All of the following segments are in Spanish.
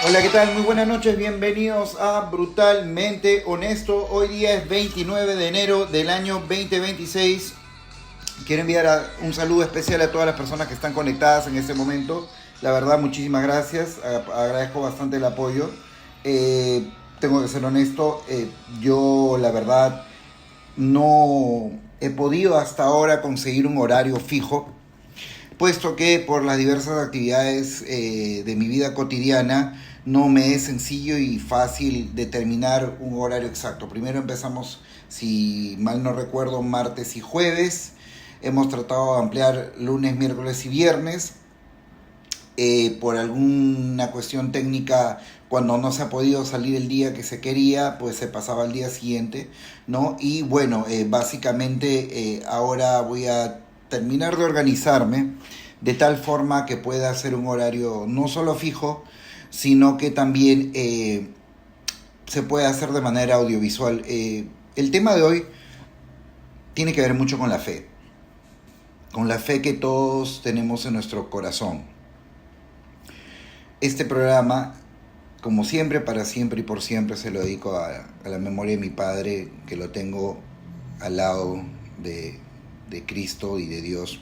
Hola, ¿qué tal? Muy buenas noches, bienvenidos a Brutalmente Honesto. Hoy día es 29 de enero del año 2026. Quiero enviar un saludo especial a todas las personas que están conectadas en este momento. La verdad, muchísimas gracias, agradezco bastante el apoyo. Tengo que ser honesto, yo la verdad no he podido hasta ahora conseguir un horario fijo, puesto que por las diversas actividades de mi vida cotidiana no me es sencillo y fácil determinar un horario exacto. Primero empezamos, si mal no recuerdo, martes y jueves. Hemos tratado de ampliar lunes, miércoles y viernes. Por alguna cuestión técnica, cuando no se ha podido salir el día que se quería, pues se pasaba al día siguiente, ¿no? Y bueno, básicamente ahora voy a terminar de organizarme de tal forma que pueda hacer un horario no solo fijo, sino que también se puede hacer de manera audiovisual. El tema de hoy tiene que ver mucho con la fe que todos tenemos en nuestro corazón. Este programa, como siempre, para siempre y por siempre, se lo dedico a la memoria de mi padre, que lo tengo al lado de Cristo y de Dios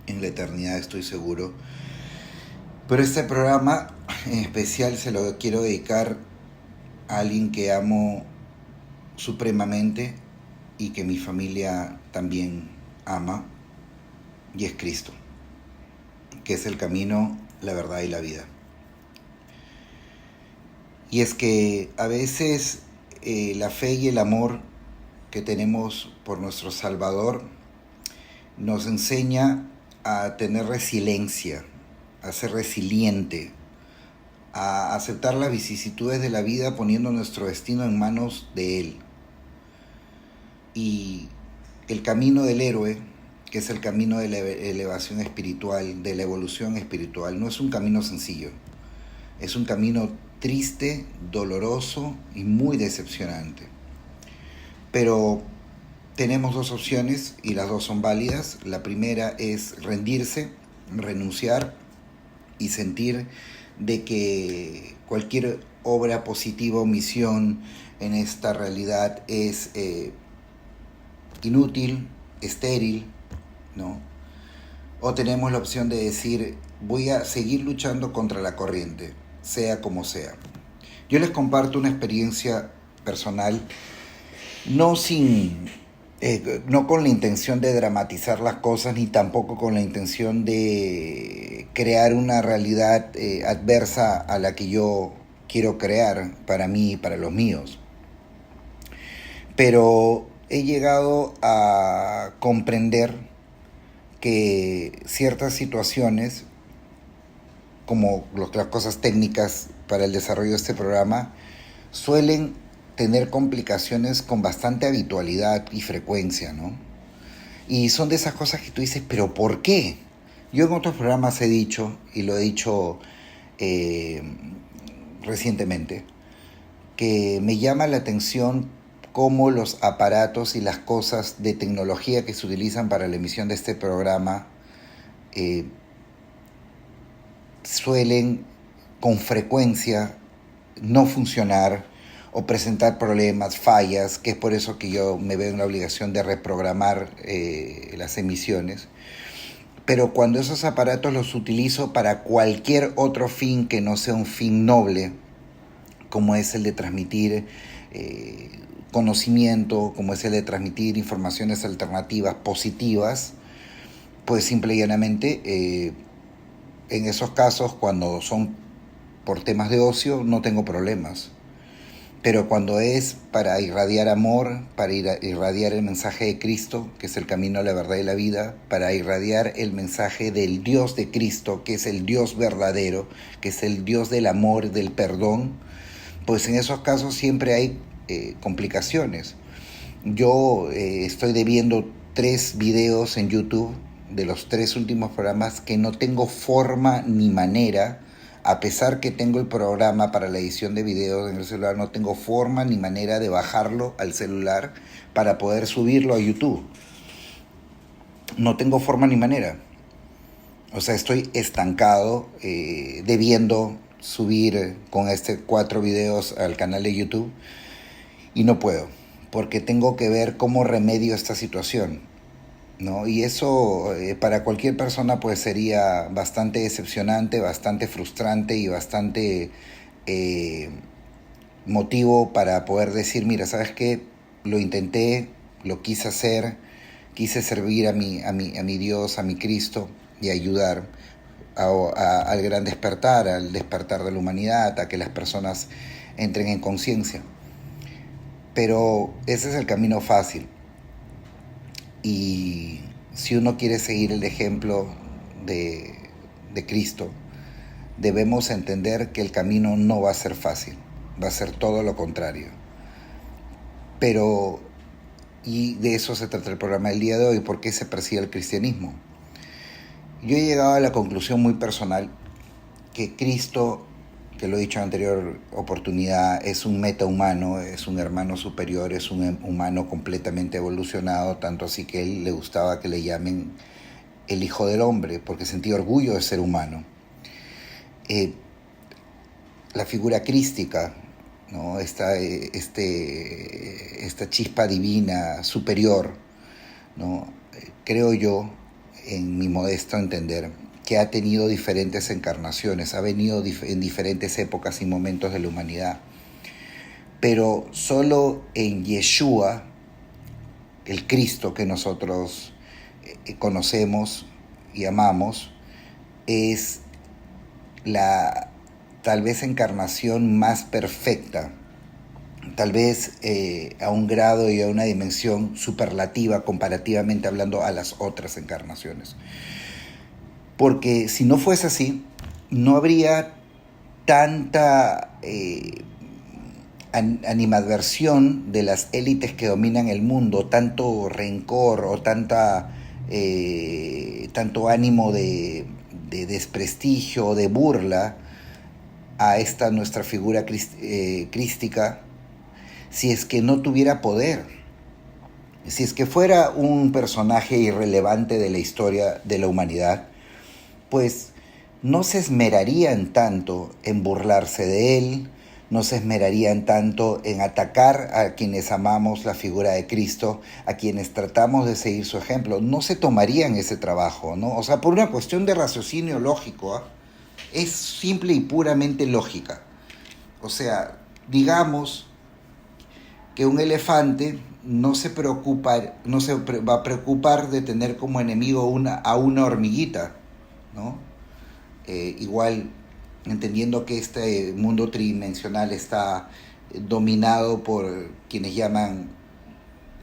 en la eternidad, estoy seguro. Pero este programa en especial se lo quiero dedicar a alguien que amo supremamente y que mi familia también ama, y es Cristo, que es el camino, la verdad y la vida. Y es que a veces la fe y el amor que tenemos por nuestro Salvador nos enseña a tener resiliencia, a ser resiliente, a aceptar las vicisitudes de la vida poniendo nuestro destino en manos de Él. Y el camino del héroe, que es el camino de la elevación espiritual, de la evolución espiritual, no es un camino sencillo. Es un camino triste, doloroso y muy decepcionante. Pero tenemos dos opciones y las dos son válidas. La primera es rendirse, renunciar y sentir de que cualquier obra positiva o misión en esta realidad es inútil, estéril, ¿no? O tenemos la opción de decir, voy a seguir luchando contra la corriente, sea como sea. Yo les comparto una experiencia personal, no no con la intención de dramatizar las cosas, ni tampoco con la intención de crear una realidad adversa a la que yo quiero crear para mí y para los míos. Pero he llegado a comprender que ciertas situaciones, como las cosas técnicas para el desarrollo de este programa, suelen tener complicaciones con bastante habitualidad y frecuencia, ¿no? Y son de esas cosas que tú dices, ¿pero por qué? Yo en otros programas he dicho, y lo he dicho recientemente, que me llama la atención cómo los aparatos y las cosas de tecnología que se utilizan para la emisión de este programa suelen con frecuencia no funcionar o presentar problemas, fallas, que es por eso que yo me veo en la obligación de reprogramar las emisiones. Pero cuando esos aparatos los utilizo para cualquier otro fin que no sea un fin noble, como es el de transmitir conocimiento, como es el de transmitir informaciones alternativas positivas, pues simple y llanamente en esos casos, cuando son por temas de ocio, no tengo problemas. Pero cuando es para irradiar amor, para irradiar el mensaje de Cristo, que es el camino, la verdad y la vida, para irradiar el mensaje del Dios de Cristo, que es el Dios verdadero, que es el Dios del amor, del perdón, pues en esos casos siempre hay complicaciones. Yo estoy debiendo 3 videos en YouTube de los 3 últimos programas que no tengo forma ni manera, a pesar que tengo el programa para la edición de videos en el celular, no tengo forma ni manera de bajarlo al celular para poder subirlo a YouTube. No tengo forma ni manera. O sea, estoy estancado, debiendo subir con 4 videos al canal de YouTube y no puedo, porque tengo que ver cómo remedio esta situación, ¿no? Y eso para cualquier persona pues sería bastante decepcionante, bastante frustrante y bastante motivo para poder decir, mira, ¿sabes qué? Lo intenté, lo quise hacer, quise servir a mi Dios, a mi Cristo y ayudar al gran despertar, al despertar de la humanidad, a que las personas entren en conciencia. Pero ese es el camino fácil. Y si uno quiere seguir el ejemplo de Cristo, debemos entender que el camino no va a ser fácil, va a ser todo lo contrario. Pero, y de eso se trata el programa del día de hoy, ¿por qué se persigue el cristianismo? Yo he llegado a la conclusión muy personal que Cristo, que lo he dicho en anterior oportunidad, es un metahumano, es un hermano superior, es un humano completamente evolucionado, tanto así que a él le gustaba que le llamen el Hijo del Hombre, porque sentía orgullo de ser humano. La figura crística, ¿no? Esta chispa divina superior, ¿no? Creo yo, en mi modesto entender, que ha tenido diferentes encarnaciones, ha venido en diferentes épocas y momentos de la humanidad. Pero solo en Yeshua, el Cristo que nosotros conocemos y amamos, es la tal vez encarnación más perfecta, tal vez a un grado y a una dimensión superlativa comparativamente hablando a las otras encarnaciones. Porque si no fuese así, no habría tanta animadversión de las élites que dominan el mundo, tanto rencor o tanto ánimo de desprestigio, de burla a esta nuestra figura crística, si es que no tuviera poder, si es que fuera un personaje irrelevante de la historia de la humanidad, pues no se esmerarían tanto en burlarse de él, no se esmerarían tanto en atacar a quienes amamos la figura de Cristo, a quienes tratamos de seguir su ejemplo. No se tomarían ese trabajo, ¿no? O sea, por una cuestión de raciocinio lógico, ¿eh? Es simple y puramente lógica. O sea, digamos que un elefante no se va a preocupar de tener como enemigo a una hormiguita, ¿no? Igual, entendiendo que este mundo tridimensional está dominado por quienes llaman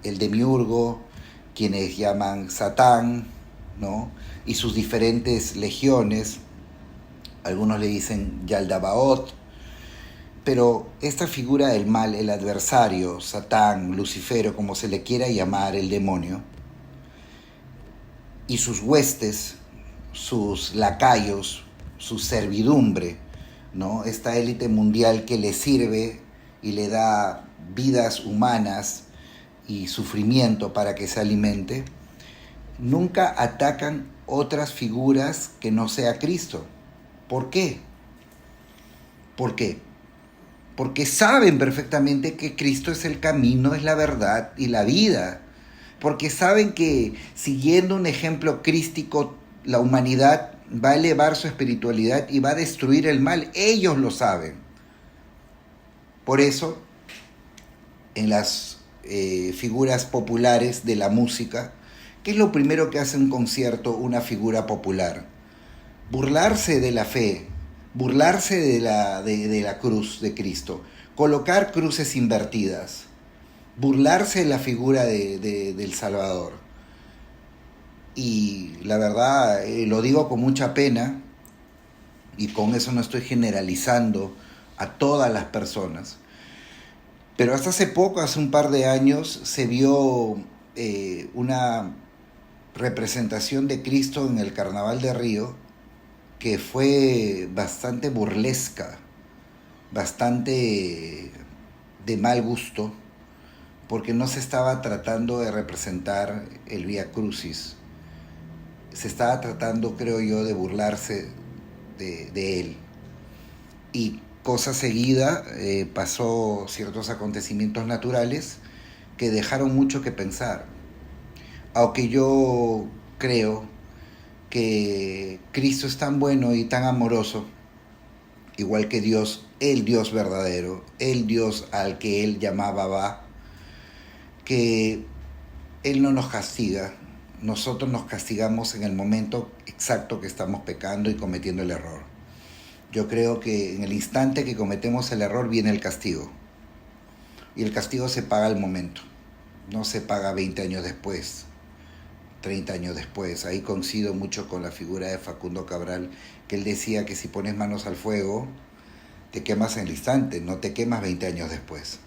el demiurgo, quienes llaman Satán, ¿no? Y sus diferentes legiones, algunos le dicen Yaldabaoth, pero esta figura del mal, el adversario, Satán, Lucifero, como se le quiera llamar, el demonio, y sus huestes, sus lacayos, su servidumbre, ¿no? Esta élite mundial que le sirve y le da vidas humanas y sufrimiento para que se alimente, nunca atacan otras figuras que no sea Cristo. ¿Por qué? ¿Por qué? Porque saben perfectamente que Cristo es el camino, es la verdad y la vida. Porque saben que siguiendo un ejemplo crístico, la humanidad va a elevar su espiritualidad y va a destruir el mal. Ellos lo saben. Por eso, en las figuras populares de la música, ¿qué es lo primero que hace un concierto una figura popular? Burlarse de la fe, burlarse de la cruz de Cristo, colocar cruces invertidas, burlarse de la figura del Salvador. Y la verdad, lo digo con mucha pena, y con eso no estoy generalizando a todas las personas, pero hasta hace poco, hace un par de años, se vio una representación de Cristo en el Carnaval de Río que fue bastante burlesca, bastante de mal gusto, porque no se estaba tratando de representar el Vía Crucis, se estaba tratando, creo yo, de burlarse de él. y cosa seguida pasó ciertos acontecimientos naturales que dejaron mucho que pensar. Aunque yo creo que Cristo es tan bueno y tan amoroso, igual que Dios, el Dios verdadero, el Dios al que Él llamaba Abba, que Él no nos castiga, nosotros nos castigamos en el momento exacto que estamos pecando y cometiendo el error. Yo creo que en el instante que cometemos el error viene el castigo. Y el castigo se paga al momento, no se paga 20 años después, 30 años después. Ahí coincido mucho con la figura de Facundo Cabral, que él decía que si pones manos al fuego, te quemas en el instante, no te quemas 20 años después.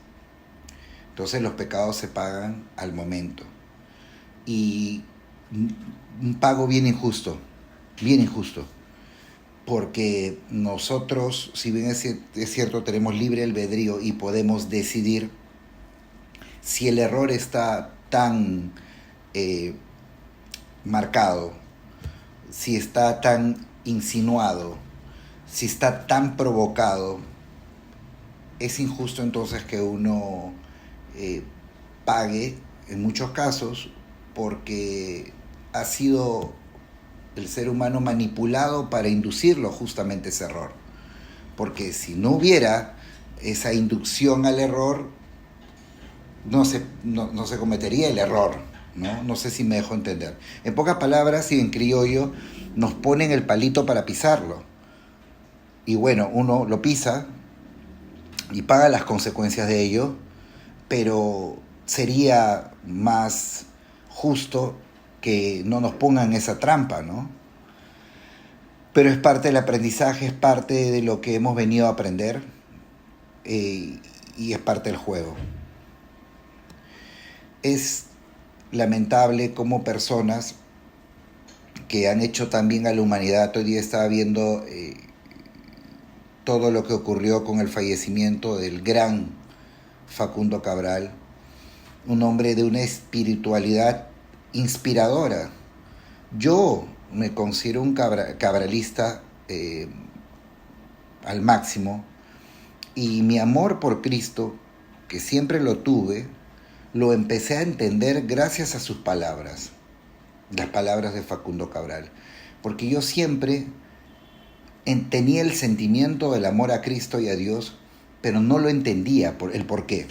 Entonces los pecados se pagan al momento. Y un pago bien injusto, porque nosotros, si bien es cierto, tenemos libre albedrío y podemos decidir si el error está tan marcado, si está tan insinuado, si está tan provocado, es injusto entonces que uno pague en muchos casos porque ha sido el ser humano manipulado para inducirlo justamente ese error. Porque si no hubiera esa inducción al error, no se cometería el error, ¿no? No sé si me dejo entender. En pocas palabras y en criollo, nos ponen el palito para pisarlo. Y bueno, uno lo pisa y paga las consecuencias de ello, pero sería más justo que no nos pongan esa trampa, ¿no? Pero es parte del aprendizaje, es parte de lo que hemos venido a aprender y es parte del juego. Es lamentable cómo personas que han hecho tan bien a la humanidad, hoy día estaba viendo todo lo que ocurrió con el fallecimiento del gran Facundo Cabral, un hombre de una espiritualidad inspiradora. Yo me considero un cabralista al máximo, y mi amor por Cristo, que siempre lo tuve, lo empecé a entender gracias a sus palabras, las palabras de Facundo Cabral, porque yo siempre tenía el sentimiento del amor a Cristo y a Dios, pero no lo entendía por el por qué.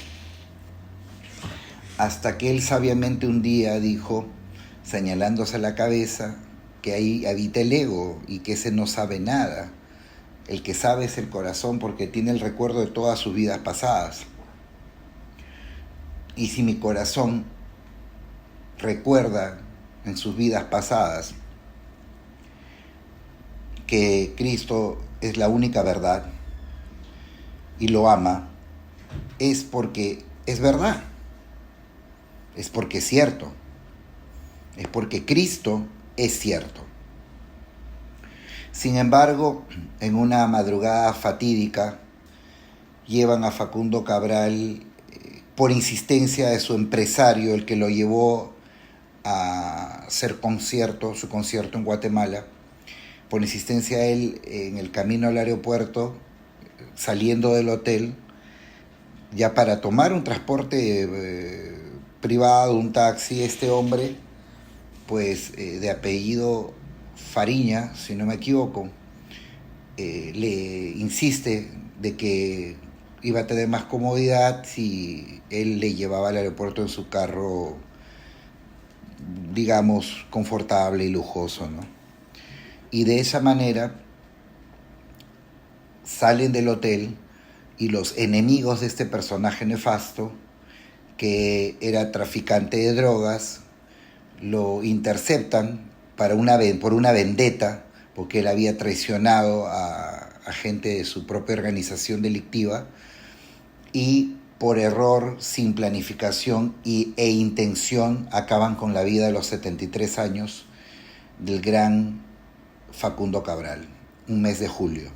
Hasta que él sabiamente un día dijo, señalándose la cabeza, que ahí habita el ego y que ese no sabe nada. El que sabe es el corazón porque tiene el recuerdo de todas sus vidas pasadas. Y si mi corazón recuerda en sus vidas pasadas que Cristo es la única verdad y lo ama, es porque es verdad, es porque es cierto, es porque Cristo es cierto. Sin embargo, en una madrugada fatídica, llevan a Facundo Cabral por insistencia de su empresario, el que lo llevó a hacer su concierto en Guatemala. Por insistencia de él, en el camino al aeropuerto, saliendo del hotel, ya para tomar un transporte privado, un taxi, este hombre, pues de apellido Fariña, si no me equivoco, le insiste de que iba a tener más comodidad si él le llevaba al aeropuerto en su carro, digamos, confortable y lujoso, ¿no? Y de esa manera salen del hotel y los enemigos de este personaje nefasto, que era traficante de drogas, lo interceptan por una vendetta, porque él había traicionado a gente de su propia organización delictiva, y por error, sin planificación e intención, acaban con la vida de los 73 años del gran Facundo Cabral, un mes de julio,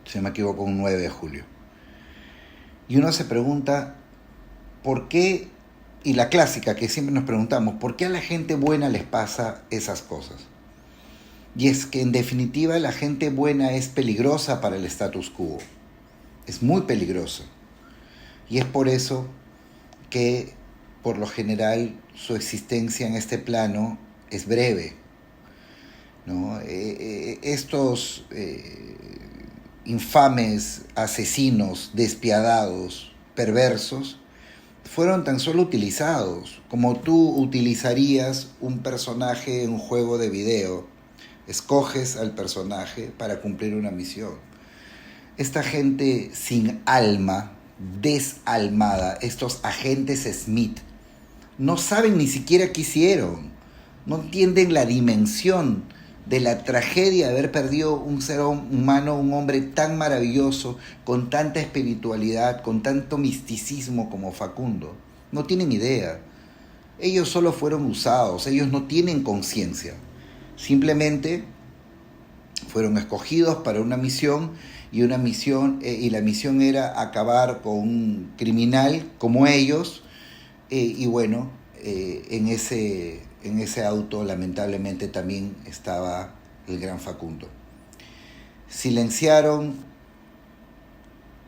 si no me equivoco, un 9 de julio. Y uno se pregunta, ¿por qué? Y la clásica que siempre nos preguntamos, ¿por qué a la gente buena les pasa esas cosas? Y es que en definitiva la gente buena es peligrosa para el status quo. Es muy peligrosa. Y es por eso que por lo general su existencia en este plano es breve, ¿no? Estos infames asesinos, despiadados, perversos, fueron tan solo utilizados, como tú utilizarías un personaje en un juego de video. Escoges al personaje para cumplir una misión. Esta gente sin alma, desalmada, estos agentes Smith, no saben ni siquiera qué hicieron. No entienden la dimensión de la tragedia de haber perdido un ser humano, un hombre tan maravilloso, con tanta espiritualidad, con tanto misticismo como Facundo. No tienen idea. Ellos solo fueron usados, ellos no tienen conciencia. Simplemente fueron escogidos para una misión y la misión era acabar con un criminal como ellos, y bueno, en ese auto lamentablemente también estaba el gran Facundo. Silenciaron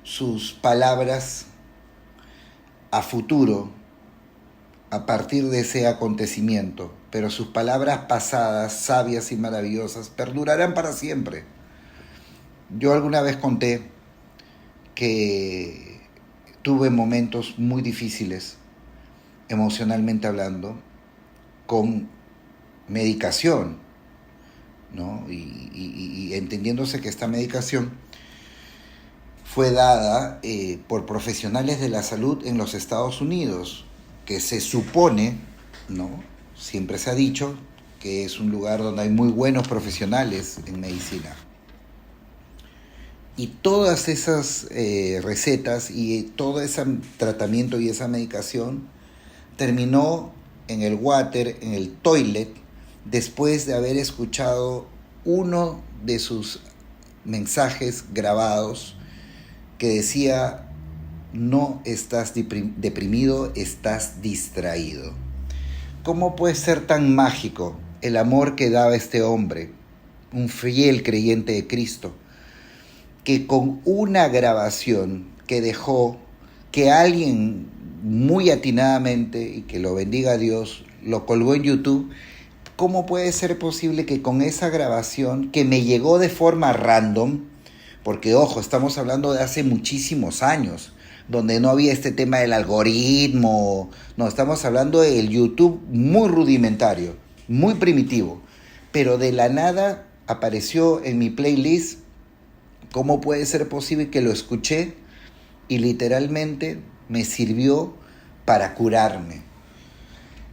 sus palabras a futuro a partir de ese acontecimiento, pero sus palabras pasadas, sabias y maravillosas, perdurarán para siempre. Yo alguna vez conté que tuve momentos muy difíciles, emocionalmente hablando, con medicación, ¿no? Y entendiéndose que esta medicación fue dada por profesionales de la salud en los Estados Unidos, que se supone, ¿no? Siempre se ha dicho que es un lugar donde hay muy buenos profesionales en medicina. Y todas esas recetas y todo ese tratamiento y esa medicación terminó en el water, en el toilet, después de haber escuchado uno de sus mensajes grabados que decía: no estás deprimido, estás distraído. ¿Cómo puede ser tan mágico el amor que daba este hombre, un fiel creyente de Cristo, que con una grabación que dejó, que alguien muy atinadamente, y que lo bendiga Dios, lo colgó en YouTube? ¿Cómo puede ser posible que con esa grabación, que me llegó de forma random, porque ojo, estamos hablando de hace muchísimos años, donde no había este tema del algoritmo, no, estamos hablando del YouTube muy rudimentario, muy primitivo, pero de la nada apareció en mi playlist? ¿Cómo puede ser posible que lo escuché y literalmente me sirvió para curarme?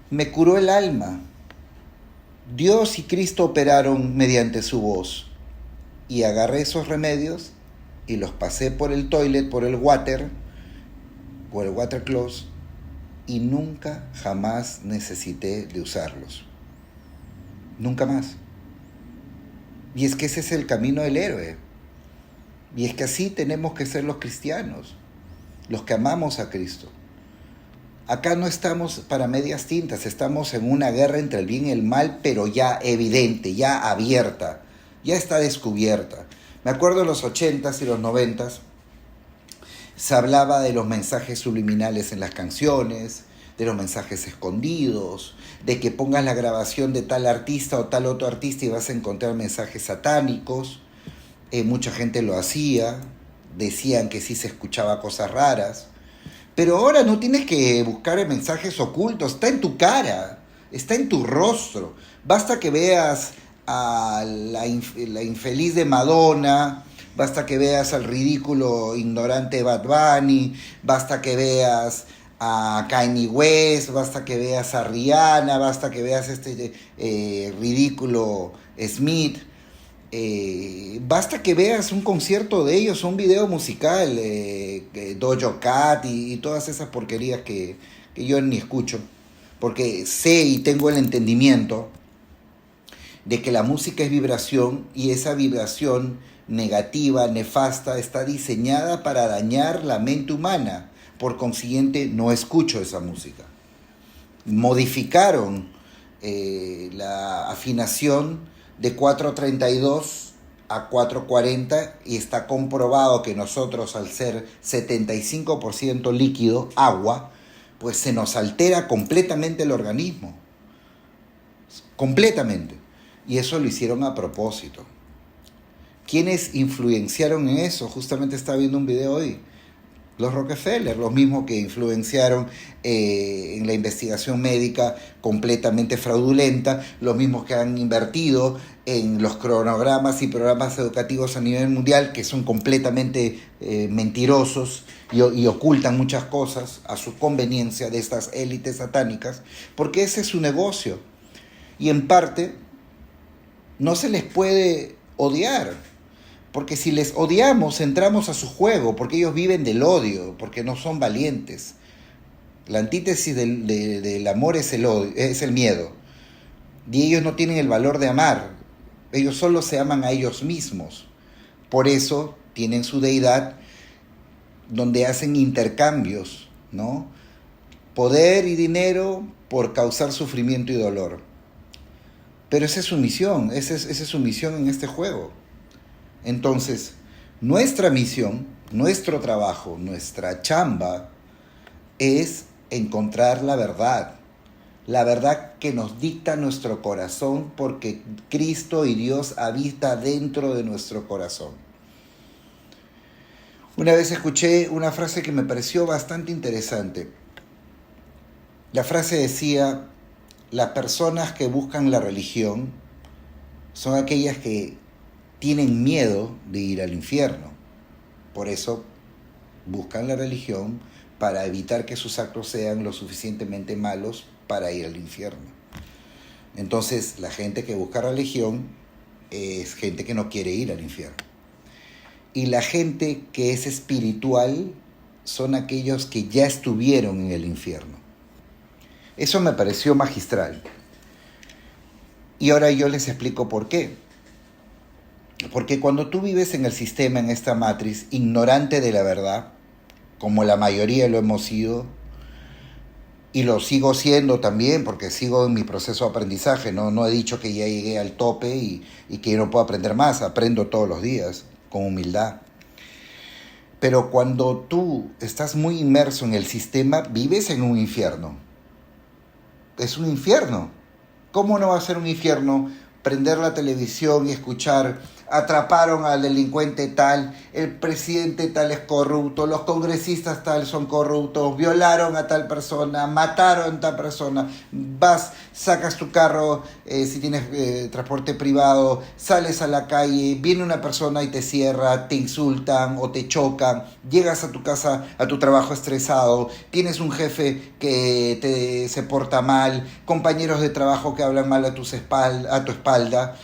Me curó el alma. Dios y Cristo operaron mediante su voz, y agarré esos remedios y los pasé por el toilet, por el water closet, y nunca jamás necesité de usarlos. Nunca más. Y es que ese es el camino del héroe. Y es que así tenemos que ser los cristianos, los que amamos a Cristo. Acá no estamos para medias tintas, estamos en una guerra entre el bien y el mal, pero ya evidente, ya abierta, ya está descubierta. Me acuerdo en los 80s y los 90s, se hablaba de los mensajes subliminales en las canciones, de los mensajes escondidos, de que pongas la grabación de tal artista o tal otro artista y vas a encontrar mensajes satánicos. Mucha gente lo hacía, decían que sí se escuchaba cosas raras. Pero ahora no tienes que buscar mensajes ocultos, está en tu cara, está en tu rostro. Basta que veas a la infeliz de Madonna, basta que veas al ridículo ignorante de Bad Bunny, basta que veas a Kanye West, basta que veas a Rihanna, basta que veas este ridículo Smith. Basta que veas un concierto de ellos, un video musical, Doja Cat y todas esas porquerías que yo ni escucho, porque sé y tengo el entendimiento de que la música es vibración, y esa vibración negativa, nefasta, está diseñada para dañar la mente humana. Por consiguiente, no escucho esa música. Modificaron la afinación de 4.32 a 4.40 y está comprobado que nosotros, al ser 75% líquido, agua, pues se nos altera completamente el organismo. Completamente. Y eso lo hicieron a propósito. ¿Quiénes influenciaron en eso? Justamente estaba viendo un video hoy. Los Rockefeller, los mismos que influenciaron en la investigación médica completamente fraudulenta, los mismos que han invertido en los cronogramas y programas educativos a nivel mundial, que son completamente mentirosos y ocultan muchas cosas a su conveniencia de estas élites satánicas, porque ese es su negocio. Y en parte no se les puede odiar. Porque si les odiamos, entramos a su juego, porque ellos viven del odio, porque no son valientes. La antítesis del amor es el odio, es el miedo. Y ellos no tienen el valor de amar. Ellos solo se aman a ellos mismos. Por eso tienen su deidad donde hacen intercambios, ¿no? Poder y dinero por causar sufrimiento y dolor. Pero esa es su misión, esa es su misión en este juego. Entonces, nuestra misión, nuestro trabajo, nuestra chamba es encontrar la verdad que nos dicta nuestro corazón, porque Cristo y Dios habita dentro de nuestro corazón. Una vez escuché una frase que me pareció bastante interesante. La frase decía: las personas que buscan la religión son aquellas que tienen miedo de ir al infierno. Por eso buscan la religión, para evitar que sus actos sean lo suficientemente malos para ir al infierno. Entonces, la gente que busca religión es gente que no quiere ir al infierno. Y la gente que es espiritual son aquellos que ya estuvieron en el infierno. Eso me pareció magistral. Y ahora yo les explico por qué. Porque cuando tú vives en el sistema, en esta matriz, ignorante de la verdad, como la mayoría lo hemos sido, y lo sigo siendo también, porque sigo en mi proceso de aprendizaje, no he dicho que ya llegué al tope y que yo no puedo aprender más, aprendo todos los días, con humildad. Pero cuando tú estás muy inmerso en el sistema, vives en un infierno. Es un infierno. ¿Cómo no va a ser un infierno prender la televisión y escuchar: atraparon al delincuente tal, el presidente tal es corrupto, los congresistas tal son corruptos, violaron a tal persona, mataron a tal persona? Vas, sacas tu carro, si tienes transporte privado, sales a la calle, viene una persona y te cierra, te insultan o te chocan, llegas a tu casa, a tu trabajo estresado, tienes un jefe que se porta mal, compañeros de trabajo que hablan mal a tu espalda,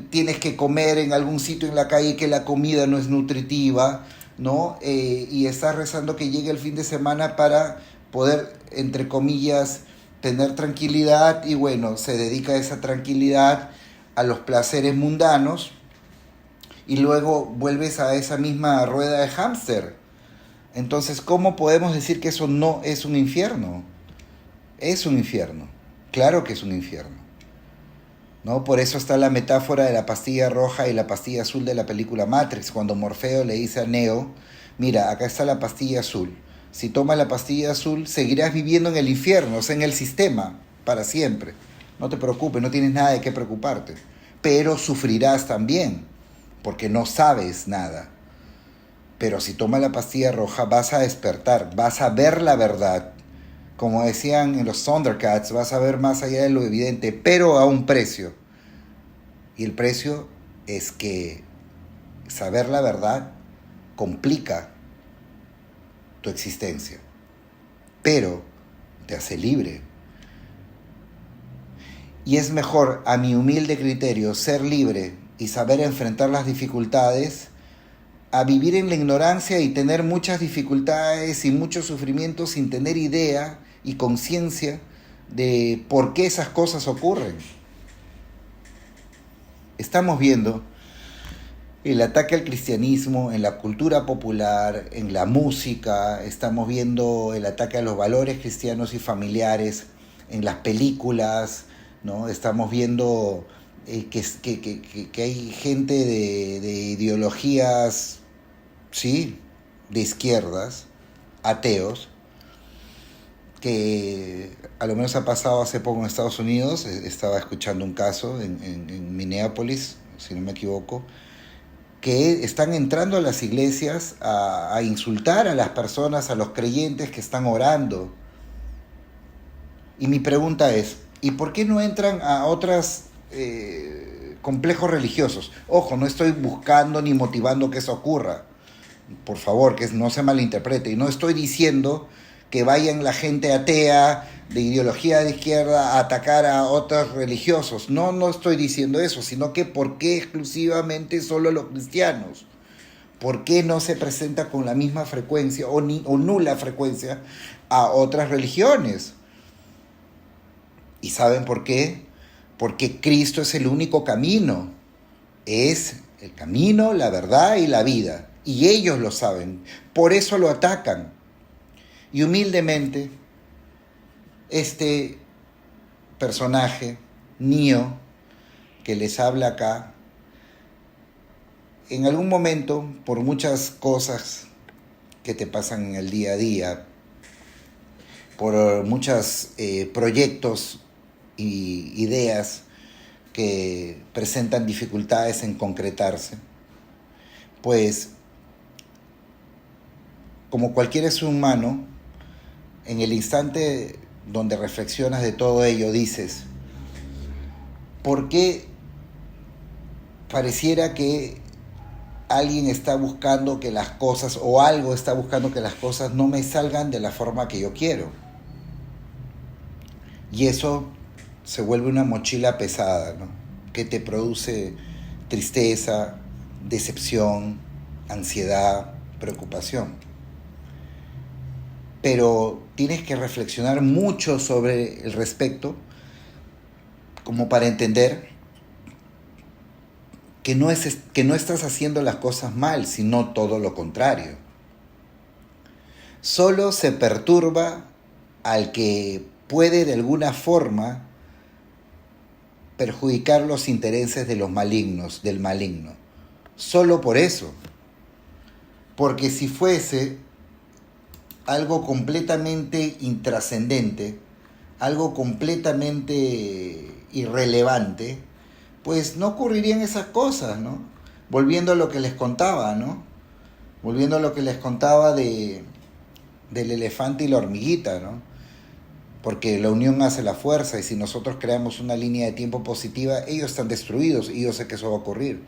tienes que comer en algún sitio en la calle que la comida no es nutritiva, ¿no? Y estás rezando que llegue el fin de semana para poder, entre comillas, tener tranquilidad, y bueno, se dedica esa tranquilidad a los placeres mundanos, y luego vuelves a esa misma rueda de hámster. Entonces, ¿cómo podemos decir que eso no es un infierno? Es un infierno, claro que es un infierno, ¿no? Por eso está la metáfora de la pastilla roja y la pastilla azul de la película Matrix, cuando Morfeo le dice a Neo: mira, acá está la pastilla azul. Si tomas la pastilla azul, seguirás viviendo en el infierno, o sea, en el sistema, para siempre. No te preocupes, no tienes nada de qué preocuparte. Pero sufrirás también, porque no sabes nada. Pero si tomas la pastilla roja, vas a despertar, vas a ver la verdad. Como decían en los Thundercats, vas a ver más allá de lo evidente, pero a un precio. Y el precio es que saber la verdad complica tu existencia, pero te hace libre. Y es mejor, a mi humilde criterio, ser libre y saber enfrentar las dificultades, a vivir en la ignorancia y tener muchas dificultades y muchos sufrimientos sin tener idea y conciencia de por qué esas cosas ocurren. Estamos viendo el ataque al cristianismo en la cultura popular, en la música. Estamos viendo el ataque a los valores cristianos y familiares en las películas, ¿no? Estamos viendo que hay gente de ideologías, sí, de izquierdas, ateos, que a lo menos ha pasado hace poco en Estados Unidos. Estaba escuchando un caso en Minneapolis, si no me equivoco, que están entrando a las iglesias a insultar a las personas, a los creyentes que están orando. Y mi pregunta es, ¿y por qué no entran a otros complejos religiosos? Ojo, no estoy buscando ni motivando que eso ocurra. Por favor, que no se malinterprete. Y no estoy diciendo que vayan la gente atea, de ideología de izquierda, a atacar a otros religiosos. No, no estoy diciendo eso, sino que ¿por qué exclusivamente solo los cristianos? ¿Por qué no se presenta con la misma frecuencia o nula frecuencia a otras religiones? ¿Y saben por qué? Porque Cristo es el único camino. Es el camino, la verdad y la vida. Y ellos lo saben. Por eso lo atacan. Y humildemente, este personaje, Neo, que les habla acá, en algún momento, por muchas cosas que te pasan en el día a día, por muchos proyectos y ideas que presentan dificultades en concretarse, pues como cualquier ser humano, en el instante donde reflexionas de todo ello, dices, ¿por qué pareciera que alguien está buscando que las cosas, o algo está buscando que las cosas no me salgan de la forma que yo quiero? Y eso se vuelve una mochila pesada, ¿no? Que te produce tristeza, decepción, ansiedad, preocupación. Pero tienes que reflexionar mucho sobre el respecto, como para entender que no estás haciendo las cosas mal, sino todo lo contrario. Solo se perturba al que puede de alguna forma perjudicar los intereses de los malignos, del maligno. Solo por eso. Porque si fuese algo completamente intrascendente, algo completamente irrelevante, pues no ocurrirían esas cosas, ¿no? Volviendo a lo que les contaba, ¿no? Volviendo a lo que les contaba del elefante y la hormiguita, ¿no? Porque la unión hace la fuerza, y si nosotros creamos una línea de tiempo positiva, ellos están destruidos, y yo sé que eso va a ocurrir.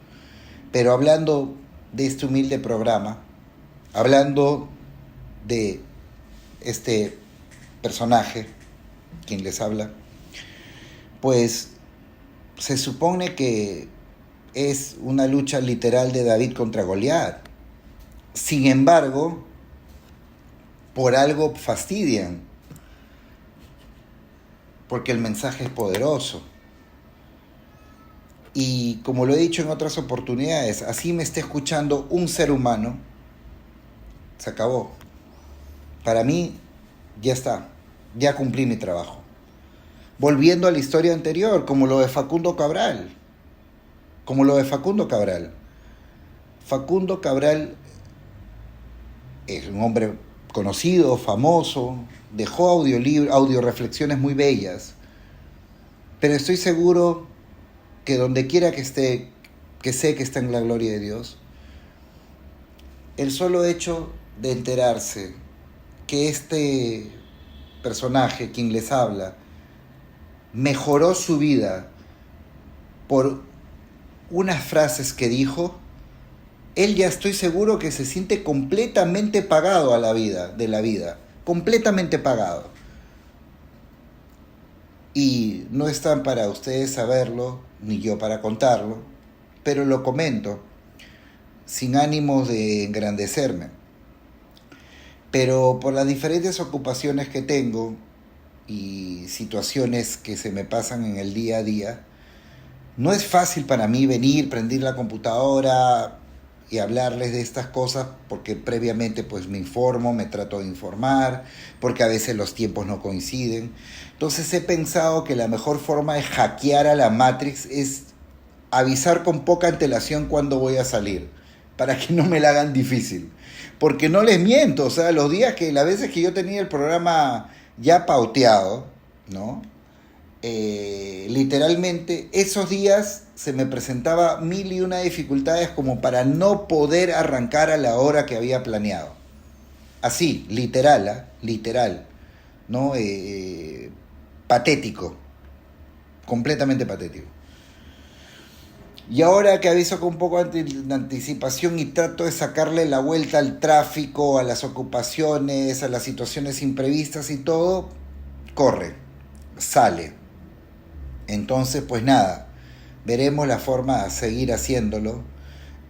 Pero hablando de este humilde programa, hablando de este personaje, quien les habla, pues se supone que es una lucha literal de David contra Goliat. Sin embargo, por algo fastidian, porque el mensaje es poderoso. Y como lo he dicho en otras oportunidades, así me esté escuchando un ser humano, se acabó. Para mí, ya está, ya cumplí mi trabajo. Volviendo a la historia anterior, como lo de Facundo Cabral. Facundo Cabral es un hombre conocido, famoso, dejó audioreflexiones muy bellas, pero estoy seguro que donde quiera que esté, que sé que está en la gloria de Dios, el solo hecho de enterarse que este personaje, quien les habla, mejoró su vida por unas frases que dijo, él ya estoy seguro que se siente completamente pagado de la vida, completamente pagado. Y no están para ustedes saberlo, ni yo para contarlo, pero lo comento sin ánimos de engrandecerme. Pero por las diferentes ocupaciones que tengo y situaciones que se me pasan en el día a día, no es fácil para mí venir, prender la computadora y hablarles de estas cosas, porque previamente pues me informo, me trato de informar, porque a veces los tiempos no coinciden. Entonces he pensado que la mejor forma de hackear a la Matrix es avisar con poca antelación cuándo voy a salir, para que no me la hagan difícil. Porque no les miento, o sea, las veces que yo tenía el programa ya pauteado, ¿no? Literalmente esos días se me presentaba mil y una dificultades como para no poder arrancar a la hora que había planeado. Así, literal, ¿eh? Literal, ¿no? Patético, completamente patético. Y ahora que aviso con un poco de anticipación y trato de sacarle la vuelta al tráfico, a las ocupaciones, a las situaciones imprevistas y todo, corre, sale. Entonces, pues nada, veremos la forma de seguir haciéndolo.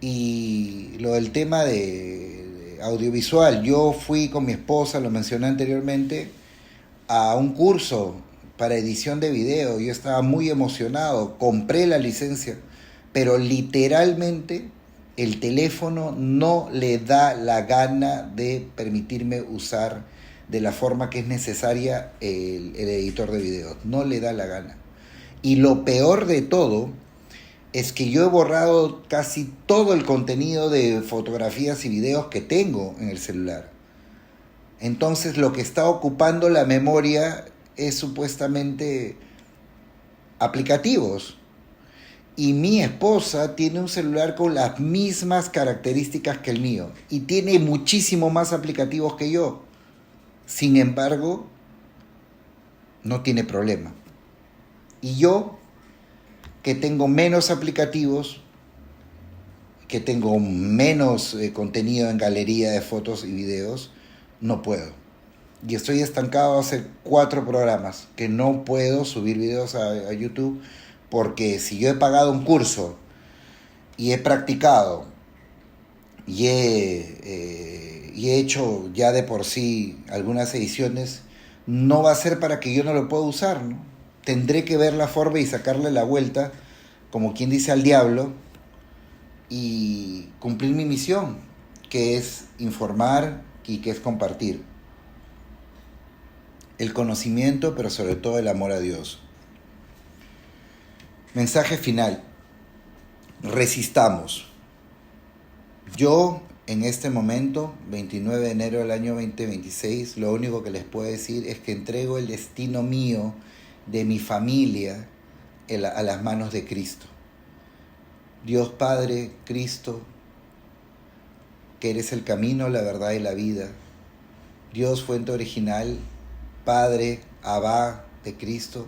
Y lo del tema de audiovisual, yo fui con mi esposa, lo mencioné anteriormente, a un curso para edición de video. Yo estaba muy emocionado, compré la licencia, pero literalmente el teléfono no le da la gana de permitirme usar de la forma que es necesaria el editor de videos. No le da la gana. Y lo peor de todo es que yo he borrado casi todo el contenido de fotografías y videos que tengo en el celular. Entonces lo que está ocupando la memoria es supuestamente aplicativos. Y mi esposa tiene un celular con las mismas características que el mío y tiene muchísimo más aplicativos que yo. Sin embargo, no tiene problema. Y yo, que tengo menos aplicativos, que tengo menos contenido en galería de fotos y videos, no puedo. Y estoy estancado hace 4 programas que no puedo subir videos a YouTube, porque si yo he pagado un curso y he practicado y he hecho ya de por sí algunas ediciones, no va a ser para que yo no lo pueda usar, ¿no? Tendré que ver la forma y sacarle la vuelta, como quien dice, al diablo, y cumplir mi misión, que es informar y que es compartir el conocimiento, pero sobre todo el amor a Dios. Mensaje final. Resistamos. Yo, en este momento, 29 de enero del año 2026, lo único que les puedo decir es que entrego el destino mío, de mi familia, a las manos de Cristo. Dios Padre, Cristo, que eres el camino, la verdad y la vida. Dios fuente original, Padre, Abba de Cristo,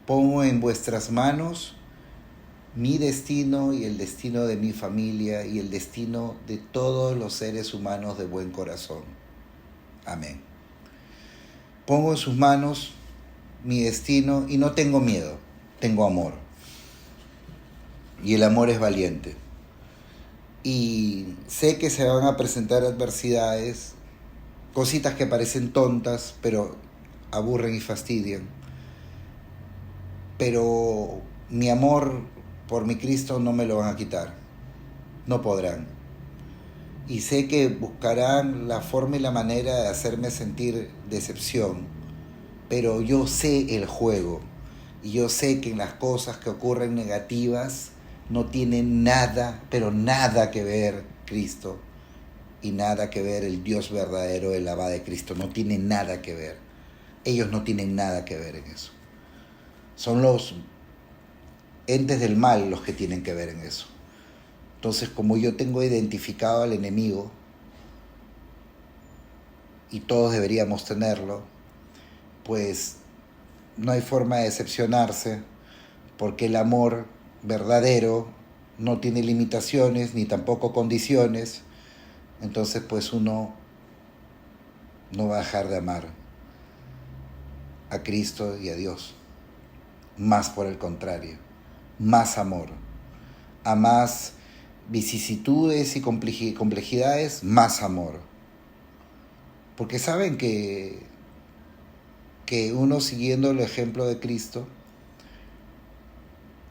pongo en vuestras manos mi destino y el destino de mi familia y el destino de todos los seres humanos de buen corazón. Amén. Pongo en sus manos mi destino y no tengo miedo, tengo amor. Y el amor es valiente. Y sé que se van a presentar adversidades, cositas que parecen tontas, pero aburren y fastidian. Pero mi amor por mi Cristo no me lo van a quitar. No podrán. Y sé que buscarán la forma y la manera de hacerme sentir decepción. Pero yo sé el juego. Y yo sé que en las cosas que ocurren negativas no tiene nada, pero nada que ver Cristo. Y nada que ver el Dios verdadero, el Abba de Cristo. No tiene nada que ver. Ellos no tienen nada que ver en eso. Son los entes del mal los que tienen que ver en eso. Entonces, como yo tengo identificado al enemigo, y todos deberíamos tenerlo, pues no hay forma de decepcionarse, porque el amor verdadero no tiene limitaciones ni tampoco condiciones. Entonces, pues uno no va a dejar de amar a Cristo y a Dios. Más por el contrario, más amor. A más vicisitudes y complejidades, más amor. Porque saben que uno, siguiendo el ejemplo de Cristo,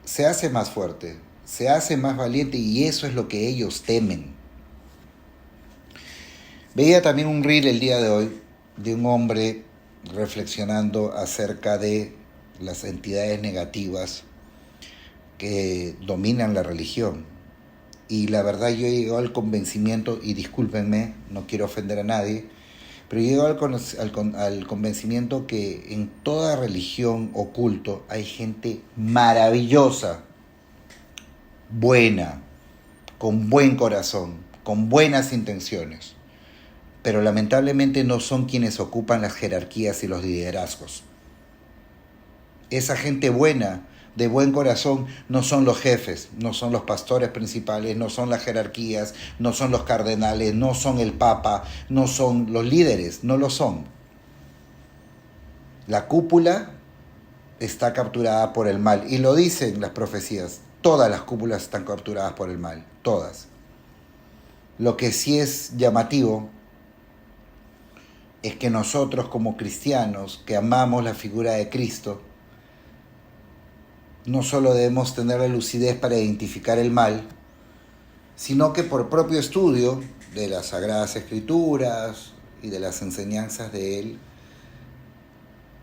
se hace más fuerte, se hace más valiente, y eso es lo que ellos temen. Veía también un reel el día de hoy de un hombre reflexionando acerca de las entidades negativas que dominan la religión. Y la verdad yo he llegado al convencimiento, y discúlpenme, no quiero ofender a nadie, pero he llegado al convencimiento que en toda religión o culto hay gente maravillosa, buena, con buen corazón, con buenas intenciones, pero lamentablemente no son quienes ocupan las jerarquías y los liderazgos. Esa gente buena, de buen corazón, no son los jefes, no son los pastores principales, no son las jerarquías, no son los cardenales, no son el papa, no son los líderes, no lo son. La cúpula está capturada por el mal, y lo dicen las profecías, todas las cúpulas están capturadas por el mal, todas. Lo que sí es llamativo es que nosotros como cristianos que amamos la figura de Cristo, no solo debemos tener la lucidez para identificar el mal, sino que por propio estudio de las Sagradas Escrituras y de las enseñanzas de Él,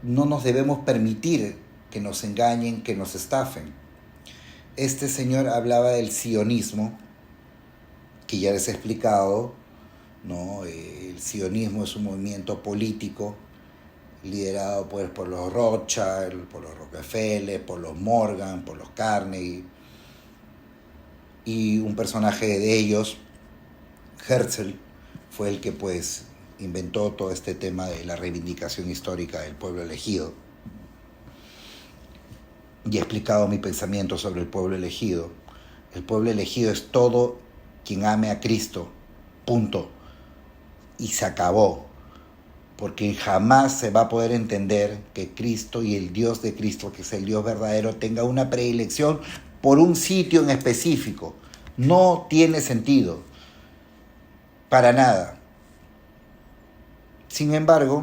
no nos debemos permitir que nos engañen, que nos estafen. Este señor hablaba del sionismo, que ya les he explicado, ¿no? El sionismo es un movimiento político liderado pues, por los Rothschild, por los Rockefeller, por los Morgan, por los Carnegie, y un personaje de ellos, Herzl, fue el que pues inventó todo este tema de la reivindicación histórica del pueblo elegido. Y he explicado mi pensamiento sobre el pueblo elegido. El pueblo elegido es todo quien ame a Cristo, punto. Y se acabó. Porque jamás se va a poder entender que Cristo y el Dios de Cristo, que es el Dios verdadero, tenga una predilección por un sitio en específico. No tiene sentido. Para nada. Sin embargo,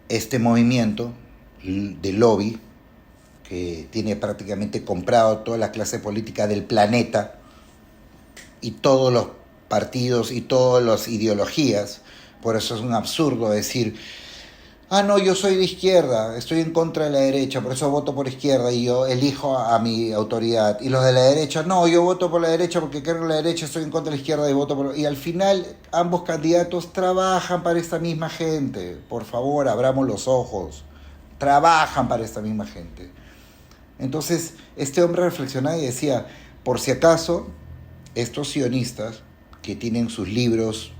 este movimiento de lobby, que tiene prácticamente comprado toda la clase política del planeta y todos los partidos y todas las ideologías, por eso es un absurdo decir, no, yo soy de izquierda, estoy en contra de la derecha, por eso voto por izquierda y yo elijo a mi autoridad. Y los de la derecha, no, yo voto por la derecha porque creo en la derecha, estoy en contra de la izquierda y voto por... Y al final ambos candidatos trabajan para esta misma gente. Por favor, abramos los ojos. Trabajan para esta misma gente. Entonces, este hombre reflexionaba y decía, por si acaso, estos sionistas que tienen sus libros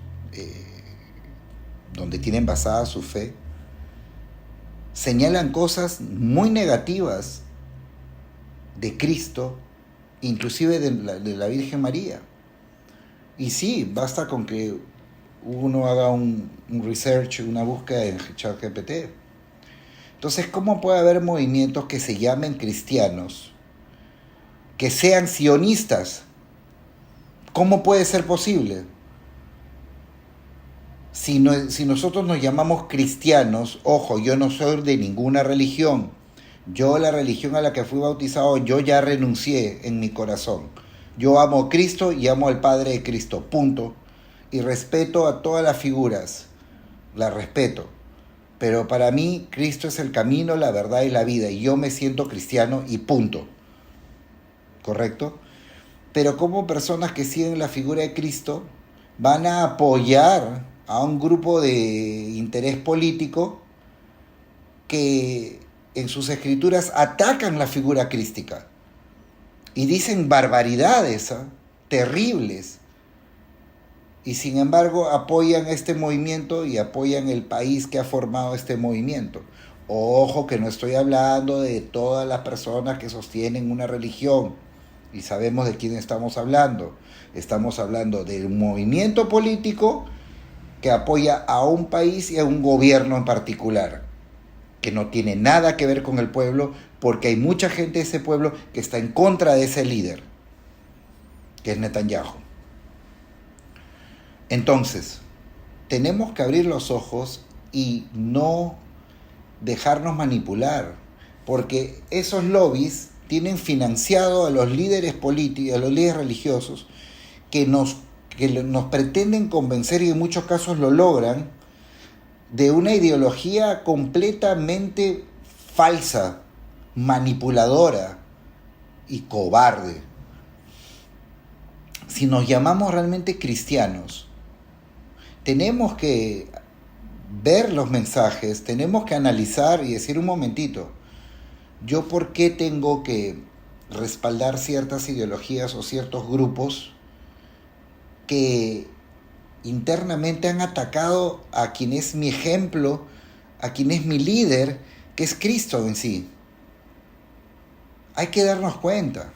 donde tienen basada su fe, señalan cosas muy negativas de Cristo, inclusive de la Virgen María. Y sí, basta con que uno haga un research, una búsqueda en ChatGPT. Entonces, ¿cómo puede haber movimientos que se llamen cristianos, que sean sionistas? ¿Cómo puede ser posible? Si nosotros nos llamamos cristianos, ojo, yo no soy de ninguna religión. Yo la religión a la que fui bautizado, yo ya renuncié en mi corazón. Yo amo a Cristo y amo al Padre de Cristo, punto. Y respeto a todas las figuras, las respeto. Pero para mí, Cristo es el camino, la verdad y la vida. Y yo me siento cristiano y punto. ¿Correcto? Pero como personas que siguen la figura de Cristo van a apoyar a un grupo de interés político que en sus escrituras atacan la figura crística y dicen barbaridades, terribles, y sin embargo apoyan este movimiento y apoyan el país que ha formado este movimiento. Ojo que no estoy hablando de todas las personas que sostienen una religión, y sabemos de quién estamos hablando. Estamos hablando del movimiento político que apoya a un país y a un gobierno en particular, que no tiene nada que ver con el pueblo, porque hay mucha gente de ese pueblo que está en contra de ese líder, que es Netanyahu. Entonces, tenemos que abrir los ojos y no dejarnos manipular, porque esos lobbies tienen financiado a los líderes políticos, a los líderes religiosos, que nos pretenden convencer, y en muchos casos lo logran, de una ideología completamente falsa, manipuladora, y cobarde. Si nos llamamos realmente cristianos, tenemos que ver los mensajes, tenemos que analizar y decir un momentito, ¿yo por qué tengo que respaldar ciertas ideologías o ciertos grupos que internamente han atacado a quien es mi ejemplo, a quien es mi líder, que es Cristo en sí? Hay que darnos cuenta,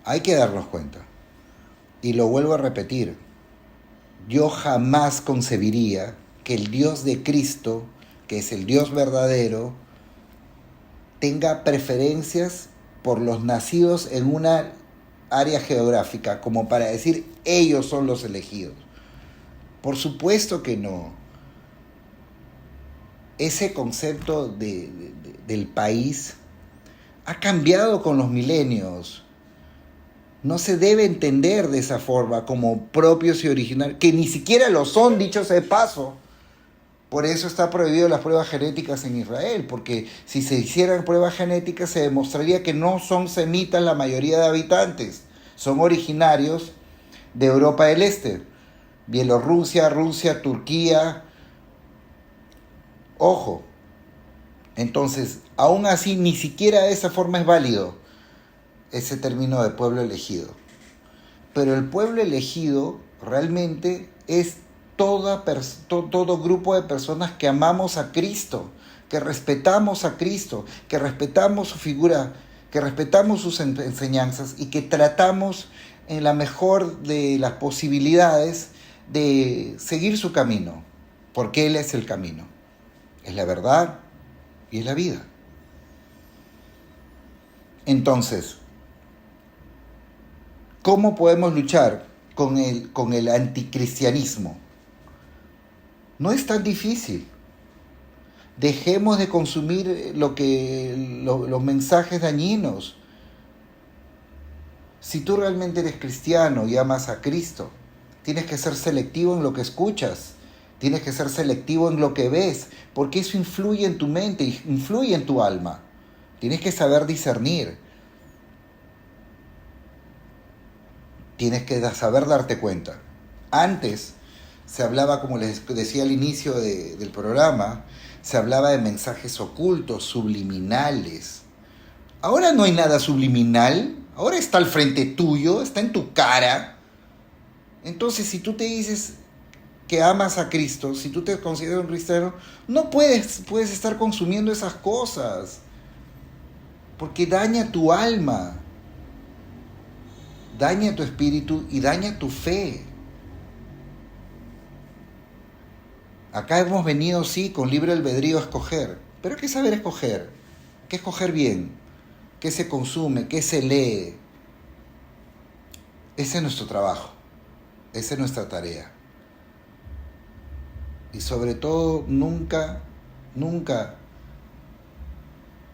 hay que darnos cuenta. Y lo vuelvo a repetir, yo jamás concebiría que el Dios de Cristo, que es el Dios verdadero, tenga preferencias por los nacidos en una área geográfica, como para decir ellos son los elegidos. Por supuesto que no. Ese concepto del país ha cambiado con los milenios. No se debe entender de esa forma como propios y originales, que ni siquiera lo son, dicho sea de paso. Por eso está prohibido las pruebas genéticas en Israel, porque si se hicieran pruebas genéticas se demostraría que no son semitas la mayoría de habitantes, son originarios de Europa del Este, Bielorrusia, Rusia, Turquía. Ojo, entonces, aún así ni siquiera de esa forma es válido ese término de pueblo elegido. Pero el pueblo elegido realmente es todo grupo de personas que amamos a Cristo, que respetamos a Cristo, que respetamos su figura, que respetamos sus enseñanzas y que tratamos en la mejor de las posibilidades de seguir su camino, porque Él es el camino, es la verdad y es la vida. Entonces, ¿cómo podemos luchar con el anticristianismo? No es tan difícil. Dejemos de consumir los mensajes dañinos. Si tú realmente eres cristiano y amas a Cristo, tienes que ser selectivo en lo que escuchas, tienes que ser selectivo en lo que ves, porque eso influye en tu mente, influye en tu alma. Tienes que saber discernir. Tienes que saber darte cuenta. Antes se hablaba, como les decía al inicio del programa, se hablaba de mensajes ocultos, subliminales. Ahora no hay nada subliminal, ahora está al frente tuyo, está en tu cara. Entonces, si tú te dices que amas a Cristo, si tú te consideras un cristiano, no puedes estar consumiendo esas cosas, porque daña tu alma, daña tu espíritu y daña tu fe. Acá hemos venido, sí, con libre albedrío a escoger, pero hay que saber escoger, que escoger bien, qué se consume, qué se lee. Ese es nuestro trabajo, esa es nuestra tarea. Y sobre todo, nunca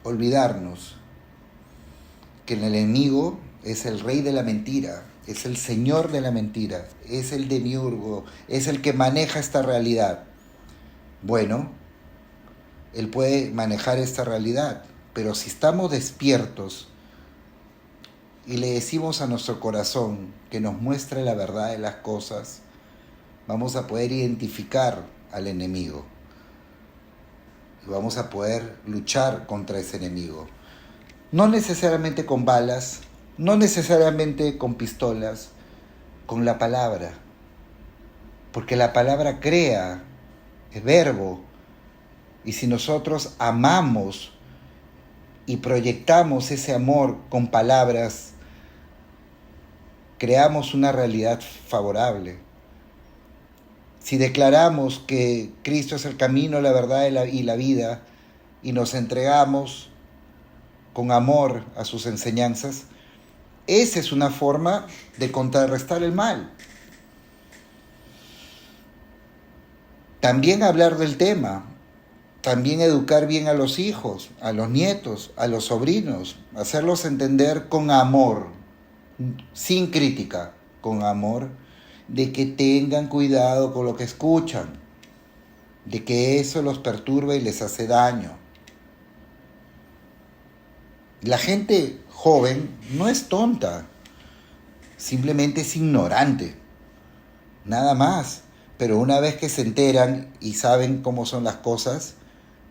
olvidarnos que el enemigo es el rey de la mentira, es el señor de la mentira, es el demiurgo, es el que maneja esta realidad. Bueno, él puede manejar esta realidad, pero si estamos despiertos y le decimos a nuestro corazón que nos muestre la verdad de las cosas, vamos a poder identificar al enemigo y vamos a poder luchar contra ese enemigo. No necesariamente con balas, no necesariamente con pistolas, con la palabra, porque la palabra crea, es verbo, y si nosotros amamos y proyectamos ese amor con palabras, creamos una realidad favorable. Si declaramos que Cristo es el camino, la verdad y la vida, y nos entregamos con amor a sus enseñanzas, esa es una forma de contrarrestar el mal. También hablar del tema, también educar bien a los hijos, a los nietos, a los sobrinos, hacerlos entender con amor, sin crítica, con amor, de que tengan cuidado con lo que escuchan, de que eso los perturba y les hace daño. La gente joven no es tonta, simplemente es ignorante, nada más. Pero una vez que se enteran y saben cómo son las cosas,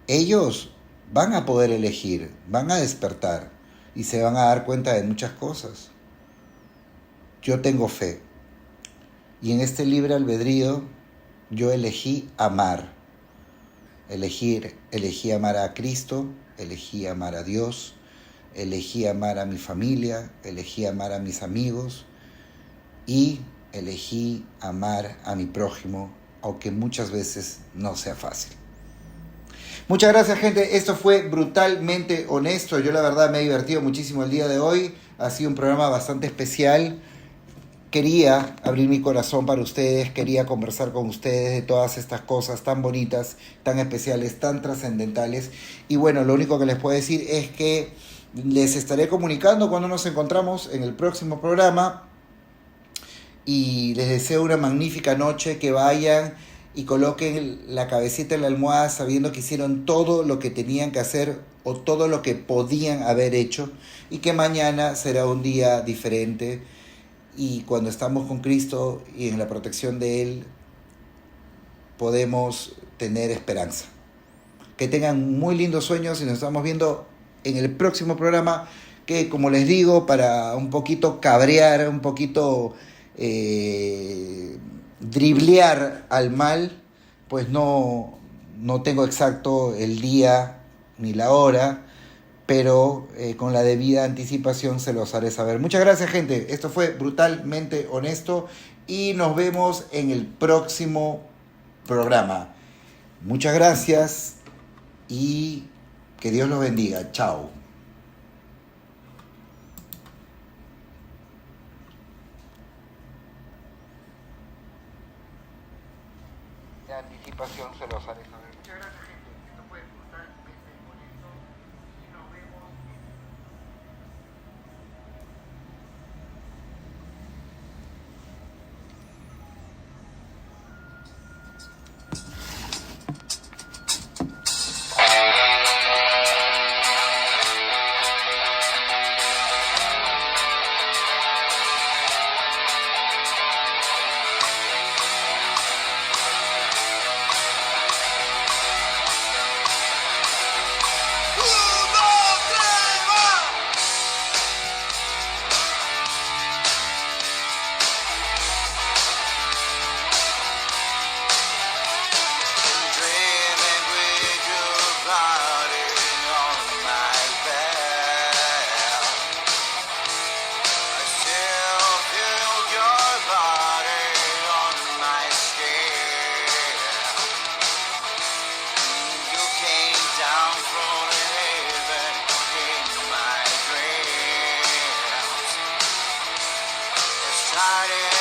ellos van a poder elegir, van a despertar y se van a dar cuenta de muchas cosas. Yo tengo fe y en este libre albedrío yo elegí amar. Elegí amar a Cristo, elegí amar a Dios, elegí amar a mi familia, elegí amar a mis amigos y elegí amar a mi prójimo, aunque muchas veces no sea fácil. Muchas gracias, gente. Esto fue Brutalmente Honesto. Yo la verdad me he divertido muchísimo el día de hoy. Ha sido un programa bastante especial. Quería abrir mi corazón para ustedes, quería conversar con ustedes de todas estas cosas tan bonitas, tan especiales, tan trascendentales. Y bueno, lo único que les puedo decir es que les estaré comunicando cuando nos encontramos en el próximo programa. Y les deseo una magnífica noche, que vayan y coloquen la cabecita en la almohada sabiendo que hicieron todo lo que tenían que hacer o todo lo que podían haber hecho y que mañana será un día diferente. Y cuando estamos con Cristo y en la protección de Él, podemos tener esperanza. Que tengan muy lindos sueños y nos estamos viendo en el próximo programa, que como les digo, para un poquito cabrear, un poquito driblear al mal, pues no tengo exacto el día ni la hora, pero con la debida anticipación se los haré saber. Muchas gracias, gente. Esto fue Brutalmente Honesto y nos vemos en el próximo programa. Muchas gracias y que Dios los bendiga. Chao. De anticipación se los haré saber. Muchas gracias, gente. Esto fue Brutalmente Honesto y nos vemos. Started